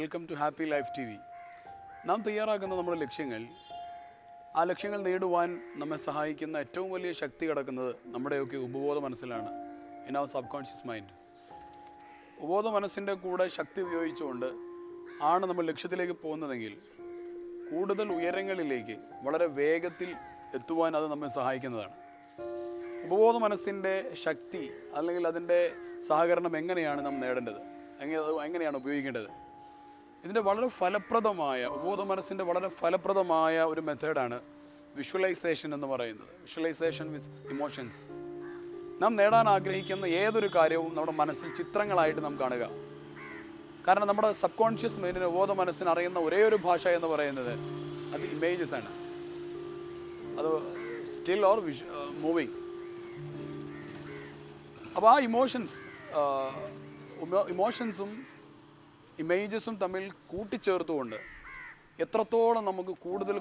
Welcome to happy life TV. നാം തയ്യാറാക്കുന്ന നമ്മുടെ ലക്ഷ്യങ്ങൾ, ആ ലക്ഷ്യങ്ങൾ നേടുവാൻ നമ്മെ സഹായിക്കുന്ന ഏറ്റവും വലിയ ശക്തി കിടക്കുന്നത് നമ്മുടെയൊക്കെ ഉപബോധ മനസ്സിലാണ്, in our subconscious mind. ഉപബോധ മനസ്സിൻ്റെ കൂടെ ശക്തി ഉപയോഗിച്ചുകൊണ്ട് ആണ് നമ്മൾ ലക്ഷ്യത്തിലേക്ക് പോകുന്നതെങ്കിൽ കൂടുതൽ ഉയരങ്ങളിലേക്ക് വളരെ വേഗത്തിൽ എത്തുവാൻ അത് നമ്മെ സഹായിക്കുന്നതാണ്. ഉപബോധ മനസ്സിൻ്റെ ശക്തി അല്ലെങ്കിൽ അതിൻ്റെ സഹകരണം എങ്ങനെയാണ് നാം നേടേണ്ടത്, എങ്ങനെയാണ് ഉപയോഗിക്കേണ്ടത്? ഇതിൻ്റെ വളരെ ഫലപ്രദമായ, ഉപബോധ മനസ്സിൻ്റെ വളരെ ഫലപ്രദമായ ഒരു മെത്തേഡാണ് വിഷ്വലൈസേഷൻ എന്ന് പറയുന്നത്. വിഷ്വലൈസേഷൻ വിത്ത് ഇമോഷൻസ്. നാം നേടാൻ ആഗ്രഹിക്കുന്ന ഏതൊരു കാര്യവും നമ്മുടെ മനസ്സിൽ ചിത്രങ്ങളായിട്ട് നാം കാണുക. കാരണം നമ്മുടെ സബ് കോൺഷ്യസ് മൈൻഡിന്, ഉപബോധ മനസ്സിന് അറിയുന്ന ഒരേ ഒരു ഭാഷ എന്ന് പറയുന്നത് അത് ഇമേജസ് ആണ്. അത് സ്റ്റിൽ ഓർ മൂവിങ്. അപ്പോൾ ആ ഇമോഷൻസും ഇമേജസും തമ്മിൽ കൂട്ടിച്ചേർത്തുകൊണ്ട് എത്രത്തോളം നമുക്ക്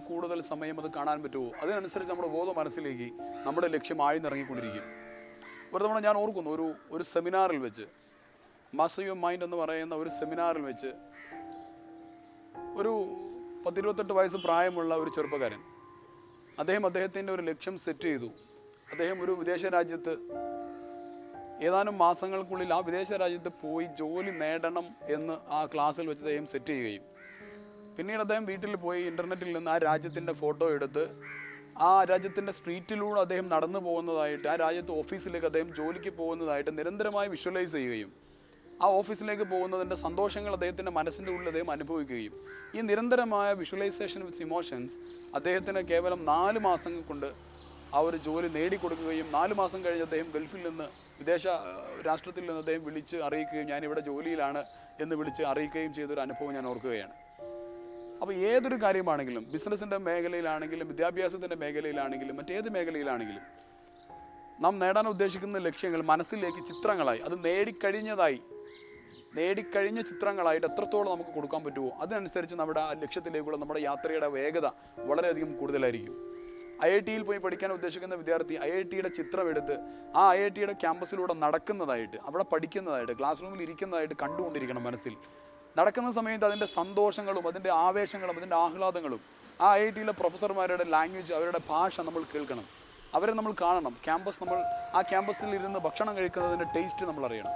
കൂടുതൽ സമയം അത് കാണാൻ പറ്റുമോ അതിനനുസരിച്ച് നമ്മുടെ ബോധ മനസ്സിലേക്ക് നമ്മുടെ ലക്ഷ്യം ആഴ്ന്നിറങ്ങിക്കൊണ്ടിരിക്കും. ഒരു തവണ ഞാൻ ഓർക്കുന്നു, ഒരു സെമിനാറിൽ വെച്ച്, മാസ്റ്റർ യുവർ മൈൻഡ് എന്ന് പറയുന്ന ഒരു സെമിനാറിൽ വെച്ച് ഒരു 10-28 വയസ്സ് പ്രായമുള്ള ഒരു ചെറുപ്പക്കാരൻ, അദ്ദേഹത്തിൻ്റെ ഒരു ലക്ഷ്യം സെറ്റ് ചെയ്തു. അദ്ദേഹം ഒരു വിദേശ രാജ്യത്ത് ഏതാനും മാസങ്ങൾക്കുള്ളിൽ ആ വിദേശ രാജ്യത്ത് പോയി ജോലി നേടണം എന്ന് ആ ക്ലാസ്സിൽ വെച്ച് അദ്ദേഹം സെറ്റ് ചെയ്യുകയും പിന്നീട് അദ്ദേഹം വീട്ടിൽ പോയി ഇൻ്റർനെറ്റിൽ നിന്ന് ആ രാജ്യത്തിൻ്റെ ഫോട്ടോ എടുത്ത് ആ രാജ്യത്തിൻ്റെ സ്ട്രീറ്റിലൂടെ അദ്ദേഹം നടന്നു പോകുന്നതായിട്ട്, ആ രാജ്യത്തെ ഓഫീസിലേക്ക് അദ്ദേഹം ജോലിക്ക് പോകുന്നതായിട്ട് നിരന്തരമായി വിഷ്വലൈസ് ചെയ്യുകയും ആ ഓഫീസിലേക്ക് പോകുന്നതിൻ്റെ സന്തോഷങ്ങൾ അദ്ദേഹത്തിൻ്റെ മനസ്സിൻ്റെ ഉള്ളിൽ അദ്ദേഹം അനുഭവിക്കുകയും ഈ നിരന്തരമായ വിഷ്വലൈസേഷൻ വിത്ത് ഇമോഷൻസ് അദ്ദേഹത്തിന് കേവലം 4 മാസങ്ങൾ കൊണ്ട് ആ ഒരു ജോലി നേടിക്കൊടുക്കുകയും 4 മാസം കഴിഞ്ഞ് അദ്ദേഹം ഗൾഫിൽ നിന്ന്, വിദേശ രാഷ്ട്രത്തിൽ നിന്ന് അദ്ദേഹം വിളിച്ച് അറിയിക്കുകയും ഞാനിവിടെ ജോലിയിലാണ് എന്ന് വിളിച്ച് അറിയിക്കുകയും ചെയ്തൊരു അനുഭവം ഞാൻ ഓർക്കുകയാണ്. അപ്പോൾ ഏതൊരു കാര്യമാണെങ്കിലും, ബിസിനസ്സിൻ്റെ മേഖലയിലാണെങ്കിലും വിദ്യാഭ്യാസത്തിൻ്റെ മേഖലയിലാണെങ്കിലും മറ്റേത് മേഖലയിലാണെങ്കിലും നാം നേടാൻ ഉദ്ദേശിക്കുന്ന ലക്ഷ്യങ്ങൾ മനസ്സിലേക്ക് ചിത്രങ്ങളായി, അത് നേടിക്കഴിഞ്ഞ ചിത്രങ്ങളായിട്ട് എത്രത്തോളം നമുക്ക് കൊടുക്കാൻ പറ്റുമോ അതിനനുസരിച്ച് നമ്മുടെ ആ ലക്ഷ്യത്തിലേക്കുള്ള നമ്മുടെ യാത്രയുടെ വേഗത വളരെയധികം കൂടുതലായിരിക്കും. IIT-യിൽ പോയി പഠിക്കാൻ ഉദ്ദേശിക്കുന്ന വിദ്യാർത്ഥി IIT-യുടെ ചിത്രം എടുത്ത് ആ IIT-യുടെ ക്യാമ്പസിലൂടെ നടക്കുന്നതായിട്ട്, അവിടെ പഠിക്കുന്നതായിട്ട്, ക്ലാസ് റൂമിൽ ഇരിക്കുന്നതായിട്ട് കണ്ടുകൊണ്ടിരിക്കണം. മനസ്സിൽ നടക്കുന്ന സമയത്ത് അതിൻ്റെ സന്തോഷങ്ങളും അതിൻ്റെ ആവേശങ്ങളും അതിൻ്റെ ആഹ്ലാദങ്ങളും ആ IIT-യിലെ പ്രൊഫസർമാരുടെ ലാംഗ്വേജ്, അവരുടെ ഭാഷ നമ്മൾ കേൾക്കണം, അവരെ നമ്മൾ കാണണം. ആ ക്യാമ്പസിൽ ഇരുന്ന് ഭക്ഷണം കഴിക്കുന്നതിൻ്റെ ടേസ്റ്റ് നമ്മൾ അറിയണം.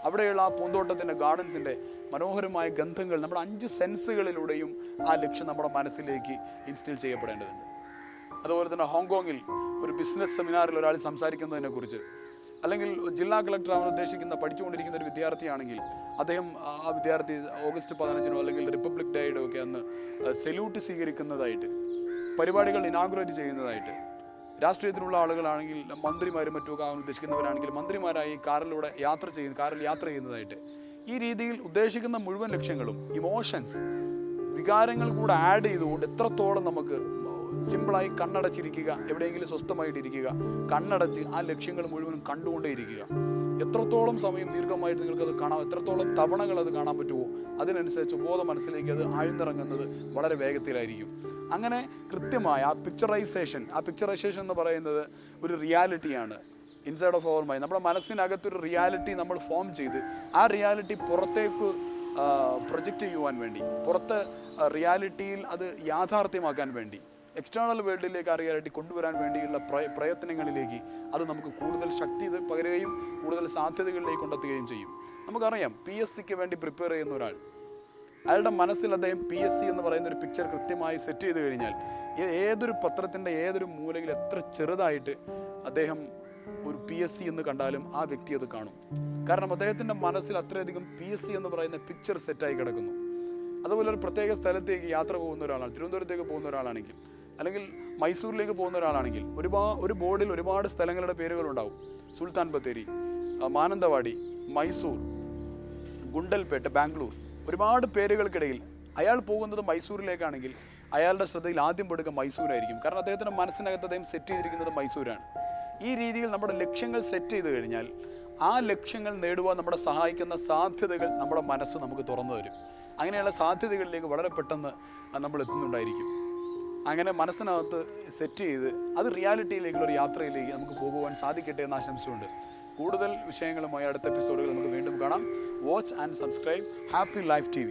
അവിടെയുള്ള ആ പൂന്തോട്ടത്തിൻ്റെ, ഗാർഡൻസിൻ്റെ മനോഹരമായ ഗന്ധങ്ങൾ നമ്മുടെ 5 സെൻസുകളിലൂടെയും ആ ലക്ഷ്യം നമ്മുടെ മനസ്സിലേക്ക് ഇൻസ്റ്റിൽ ചെയ്യപ്പെടേണ്ടതുണ്ട്. അതുപോലെ തന്നെ ഹോങ്കോങ്ങിൽ ഒരു ബിസിനസ് സെമിനാറിൽ ഒരാൾ സംസാരിക്കുന്നതിനെക്കുറിച്ച്, അല്ലെങ്കിൽ ജില്ലാ കളക്ടർ ആവാൻ പഠിച്ചുകൊണ്ടിരിക്കുന്ന ഒരു വിദ്യാർത്ഥിയാണെങ്കിൽ ആ വിദ്യാർത്ഥി ഓഗസ്റ്റ് 15-നോ അല്ലെങ്കിൽ റിപ്പബ്ലിക് ഡേയുടെ ഒക്കെ അന്ന് സെല്യൂട്ട് സ്വീകരിക്കുന്നതായിട്ട്, പരിപാടികൾ ഇനാഗുറേറ്റ് ചെയ്യുന്നതായിട്ട്, രാഷ്ട്രീയത്തിലുള്ള ആളുകളാണെങ്കിൽ മന്ത്രിമാരും മറ്റുമൊക്കെ ആവാൻ ഉദ്ദേശിക്കുന്നവരാണെങ്കിൽ മന്ത്രിമാരായി കാറിൽ യാത്ര ചെയ്യുന്നതായിട്ട്, ഈ രീതിയിൽ ഉദ്ദേശിക്കുന്ന മുഴുവൻ ലക്ഷ്യങ്ങളും ഇമോഷൻസ്, വികാരങ്ങൾ കൂടെ ആഡ് ചെയ്തുകൊണ്ട് എത്രത്തോളം നമുക്ക് സിമ്പിളായി കണ്ണടച്ചിരിക്കുക, എവിടെയെങ്കിലും സ്വസ്ഥമായിട്ടിരിക്കുക, കണ്ണടച്ച് ആ ലക്ഷ്യങ്ങൾ മുഴുവനും കണ്ടുകൊണ്ടേയിരിക്കുക. എത്രത്തോളം സമയം ദീർഘമായിട്ട് നിങ്ങൾക്കത് കാണാം, എത്രത്തോളം തവണകൾ അത് കാണാൻ പറ്റുമോ അതിനനുസരിച്ച് ബോധ മനസ്സിലേക്ക് അത് ആഴ്ന്നിറങ്ങുന്നത് വളരെ വേഗത്തിലായിരിക്കും. അങ്ങനെ കൃത്യമായ ആ പിക്ചറൈസേഷൻ എന്ന് പറയുന്നത് ഒരു റിയാലിറ്റിയാണ്. ഇൻസൈഡ് ഓഫ് അവർ മൈൻഡ്, നമ്മുടെ മനസ്സിനകത്തൊരു റിയാലിറ്റി നമ്മൾ ഫോം ചെയ്ത് ആ റിയാലിറ്റി പുറത്തേക്ക് പ്രൊജക്റ്റ് ചെയ്യുവാൻ വേണ്ടി, പുറത്ത് റിയാലിറ്റിയിൽ അത് യാഥാർത്ഥ്യമാക്കാൻ വേണ്ടി, എക്സ്റ്റേണൽ വേൾഡിലേക്ക് ആ റിയാലിറ്റി കൊണ്ടുവരാൻ വേണ്ടിയുള്ള പ്രയത്നങ്ങളിലേക്ക് അത് നമുക്ക് കൂടുതൽ ശക്തി പകരുകയും കൂടുതൽ സാധ്യതകളിലേക്ക് കൊണ്ടെത്തുകയും ചെയ്യും. നമുക്കറിയാം, PSCക്ക് വേണ്ടി പ്രിപ്പയർ ചെയ്യുന്ന ഒരാൾ, അയാളുടെ മനസ്സിൽ അദ്ദേഹം PSC എന്ന് പറയുന്ന ഒരു പിക്ചർ കൃത്യമായി സെറ്റ് ചെയ്ത് കഴിഞ്ഞാൽ ഏതൊരു പത്രത്തിൻ്റെ ഏതൊരു മൂലയിൽ എത്ര ചെറുതായിട്ട് അദ്ദേഹം ഒരു PSC എന്ന് കണ്ടാലും ആ വ്യക്തി അത് കാണും. കാരണം അദ്ദേഹത്തിൻ്റെ മനസ്സിൽ അത്രയധികം PSC എന്ന് പറയുന്ന പിക്ചർ സെറ്റായി കിടക്കുന്നു. അതുപോലെ ഒരു പ്രത്യേക സ്ഥലത്തേക്ക് യാത്ര പോകുന്ന ഒരാളാണ്, തിരുവനന്തപുരത്തേക്ക് പോകുന്ന ഒരാളാണെങ്കിൽ, അല്ലെങ്കിൽ മൈസൂരിലേക്ക് പോകുന്ന ഒരാളാണെങ്കിൽ ഒരു ബോർഡിൽ ഒരുപാട് സ്ഥലങ്ങളുടെ പേരുകളുണ്ടാവും. സുൽത്താൻ ബത്തേരി, മാനന്തവാടി, മൈസൂർ, ഗുണ്ടൽപേട്ട്, ബാംഗ്ലൂർ, ഒരുപാട് പേരുകൾക്കിടയിൽ അയാൾ പോകുന്നത് മൈസൂരിലേക്കാണെങ്കിൽ അയാളുടെ ശ്രദ്ധയിൽ ആദ്യം പെടുക മൈസൂരായിരിക്കും. കാരണം അദ്ദേഹത്തിൻ്റെ മനസ്സിനകത്ത് അദ്ദേഹം സെറ്റ് ചെയ്തിരിക്കുന്നത് മൈസൂരാണ്. ഈ രീതിയിൽ നമ്മുടെ ലക്ഷ്യങ്ങൾ സെറ്റ് ചെയ്ത് കഴിഞ്ഞാൽ ആ ലക്ഷ്യങ്ങൾ നേടുവാൻ നമ്മളെ സഹായിക്കുന്ന സാധ്യതകൾ നമ്മുടെ മനസ്സ് നമുക്ക് തുറന്നു തരും. അങ്ങനെയുള്ള സാധ്യതകളിലേക്ക് വളരെ പെട്ടെന്ന് നമ്മൾ എത്തുന്നുണ്ടായിരിക്കും. അങ്ങനെ മനസ്സിനകത്ത് സെറ്റ് ചെയ്ത് അത് റിയാലിറ്റിയിലേക്കുള്ള യാത്രയിലേക്ക് നമുക്ക് പോകുവാൻ സാധിക്കട്ടെ എന്ന് ആശംസിച്ചുകൊണ്ട് കൂടുതൽ വിഷയങ്ങളുമായി അടുത്ത എപ്പിസോഡുകൾ നമുക്ക് വീണ്ടും കാണാം. Watch and subscribe happy life TV.